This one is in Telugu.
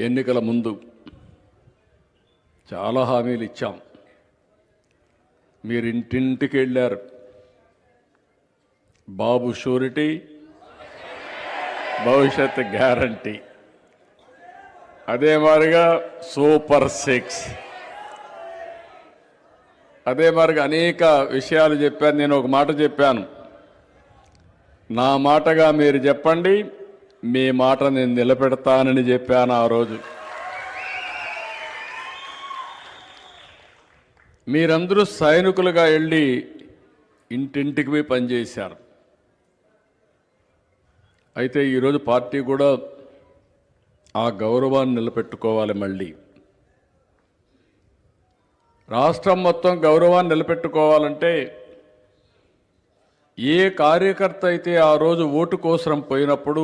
ఎన్నికల ముందు చాలా హామీలు ఇచ్చాం. మీరు ఇంటింటికి వెళ్ళారు. బాబు షూరిటీ, భవిష్యత్ గ్యారంటీ, అదే మాదిరిగా సూపర్ 6, అదే మాదిరిగా అనేక విషయాలు చెప్పాను. నేను ఒక మాట చెప్పాను, నా మాటగా మీరు చెప్పండి, మీ మాట నేను నిలబెడతానని చెప్పాను ఆ రోజు. మీరందరూ సైనికులుగా వెళ్ళి ఇంటింటికి పోయి పనిచేశారు. అయితే ఈరోజు పార్టీ కూడా ఆ గౌరవాన్ని నిలబెట్టుకోవాలి. మళ్ళీ రాష్ట్రం మొత్తం గౌరవాన్ని నిలబెట్టుకోవాలంటే ఏ కార్యకర్త అయితే ఆ రోజు ఓటు కోసం పోయినప్పుడు